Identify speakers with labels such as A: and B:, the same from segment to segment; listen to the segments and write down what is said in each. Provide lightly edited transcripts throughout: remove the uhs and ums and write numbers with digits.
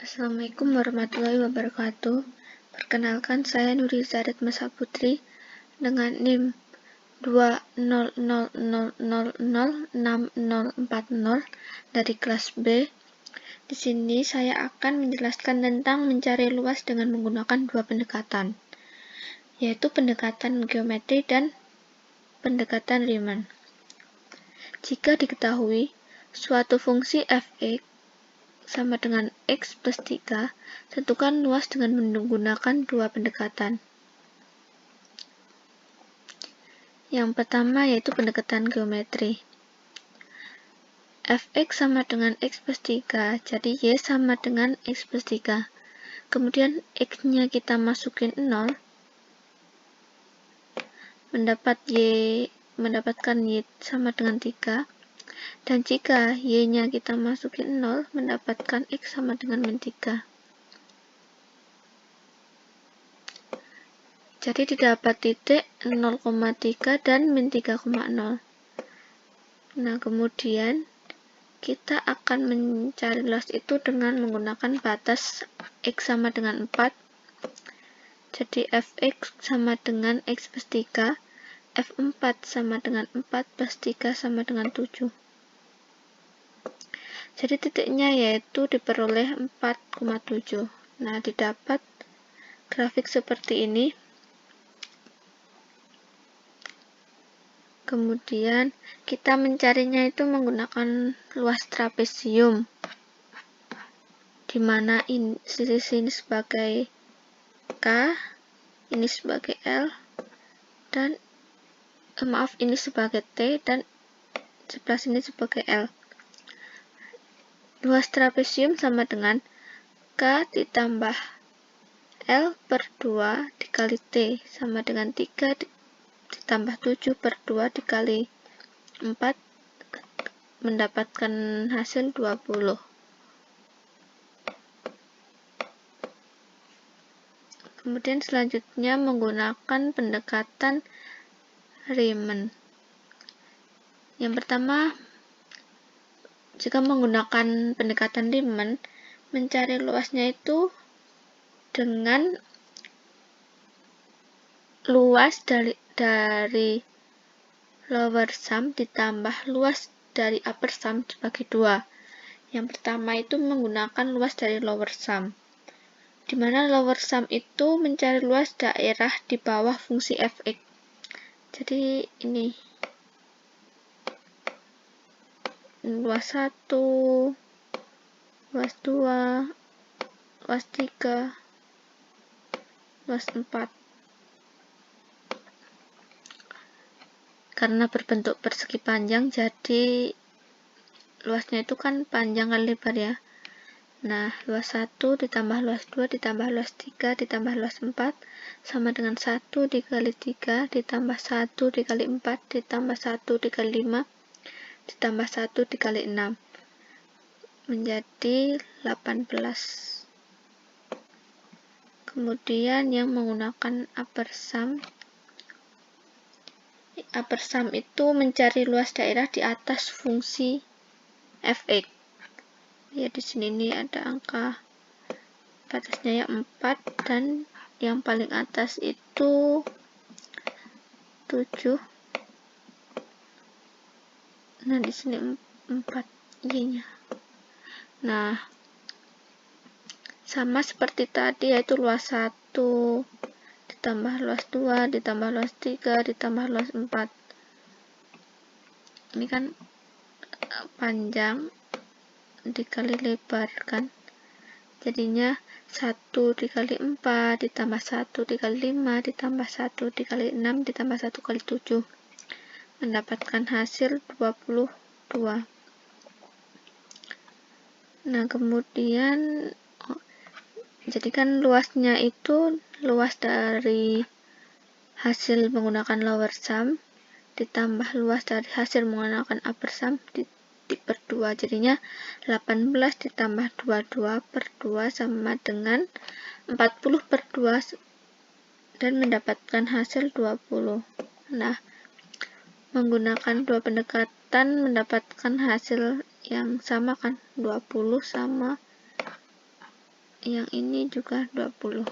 A: Assalamualaikum warahmatullahi wabarakatuh. Perkenalkan, saya Nuri Zaret Mesa Putri dengan NIM 200006040 dari kelas B. Di sini saya akan menjelaskan tentang mencari luas dengan menggunakan dua pendekatan, yaitu pendekatan geometri dan pendekatan Riemann. Jika diketahui suatu fungsi f(x) sama dengan x plus 3, tentukan luas dengan menggunakan dua pendekatan. Yang pertama yaitu pendekatan geometri. Fx sama dengan x plus 3, jadi y sama dengan x plus 3. Kemudian x-nya kita masukin 0, mendapatkan y sama dengan 3. Dan jika y-nya kita masukin 0, mendapatkan x sama dengan min 3. Jadi didapat titik 0,3 dan min 3,0. Nah, kemudian kita akan mencari luas itu dengan menggunakan batas x sama dengan 4. Jadi fx sama dengan x plus 3, f4 sama dengan 4 plus 3 sama dengan 7. Jadi titiknya yaitu diperoleh 4,7. Nah, didapat grafik seperti ini. Kemudian kita mencarinya itu menggunakan luas trapesium, di mana sisi ini sebagai K, ini sebagai L, dan ini sebagai T, dan sebelah sini sebagai L. Luas trapesium sama dengan K ditambah L per 2 dikali T sama dengan 3 ditambah 7 per 2 dikali 4, mendapatkan hasil 20. Kemudian selanjutnya menggunakan pendekatan Riemann. Yang pertama, jika menggunakan pendekatan Riemann, mencari luasnya itu dengan luas dari lower sum ditambah luas dari upper sum dibagi 2. Yang pertama itu menggunakan luas dari lower sum, di mana lower sum itu mencari luas daerah di bawah fungsi fx. Jadi ini luas 1, luas 2, luas 3, luas 4. Karena berbentuk persegi panjang, jadi luasnya itu kan panjang kali lebar ya. Nah, luas 1 ditambah luas 2 ditambah luas 3 ditambah luas 4 sama dengan 1 dikali 3 ditambah 1 dikali 4 ditambah 1 dikali 5 ditambah 1 dikali 6 menjadi 18. Kemudian yang menggunakan upper sum itu mencari luas daerah di atas fungsi fx. Ya, di sini nih ada angka batasnya ya 4 dan yang paling atas itu 7. Nah, di sini 4 y-nya. Nah, sama seperti tadi, yaitu luas 1 ditambah luas 2 ditambah luas 3 ditambah luas 4. Ini kan panjang dikali lebar kan, jadinya 1 dikali 4 ditambah 1 dikali 5 ditambah 1 dikali 6 ditambah 1 kali 7 mendapatkan hasil 22. Nah, kemudian jadi kan luasnya itu luas dari hasil menggunakan lower sum ditambah luas dari hasil menggunakan upper sum per 2, jadinya 18 ditambah 22 per 2 sama dengan 40 per 2 dan mendapatkan hasil 20. Nah, menggunakan dua pendekatan mendapatkan hasil yang sama kan, 20 sama yang ini juga 20.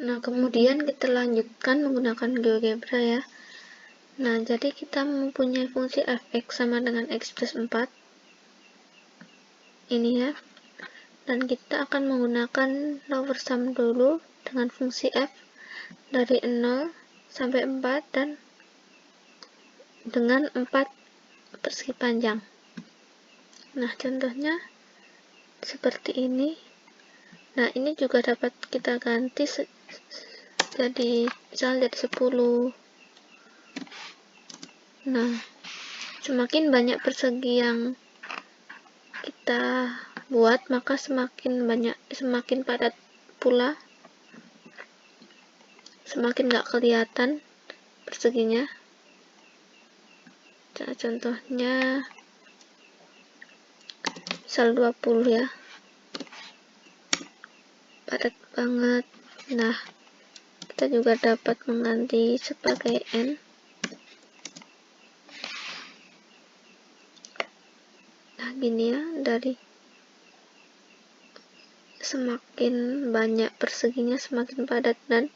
A: Nah, kemudian kita lanjutkan menggunakan GeoGebra ya. Nah, jadi kita mempunyai fungsi fx sama dengan x plus 4 ini ya, dan kita akan menggunakan lower sum dulu dengan fungsi f dari 0 sampai 4 dan dengan 4 persegi panjang. Nah, contohnya seperti ini. Nah, ini juga dapat kita ganti jadi misalnya jadi 10. Nah, semakin banyak persegi yang kita buat, maka semakin padat pula, semakin gak kelihatan perseginya. Nah, contohnya misal 20 ya, padat banget. Nah, kita juga dapat mengganti sebagai n. Nah, gini ya, dari semakin banyak perseginya semakin padat dan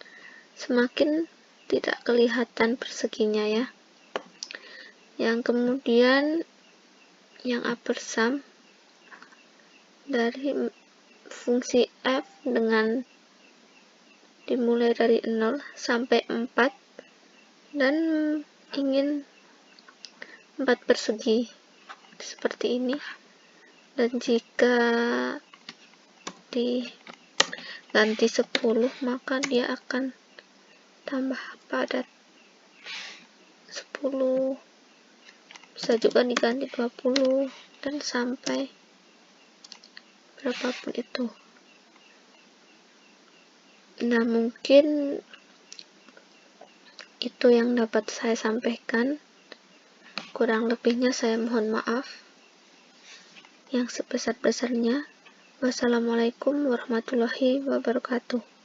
A: semakin tidak kelihatan perseginya ya. Yang kemudian yang upper sum dari fungsi f dengan dimulai dari 0 sampai 4 dan ingin 4 persegi seperti ini, dan jika diganti 10 maka dia akan tambah padat 10, bisa juga diganti 20 dan sampai berapapun itu. Nah, mungkin itu yang dapat saya sampaikan. Kurang lebihnya saya mohon maaf yang sebesar-besarnya. Wassalamualaikum warahmatullahi wabarakatuh.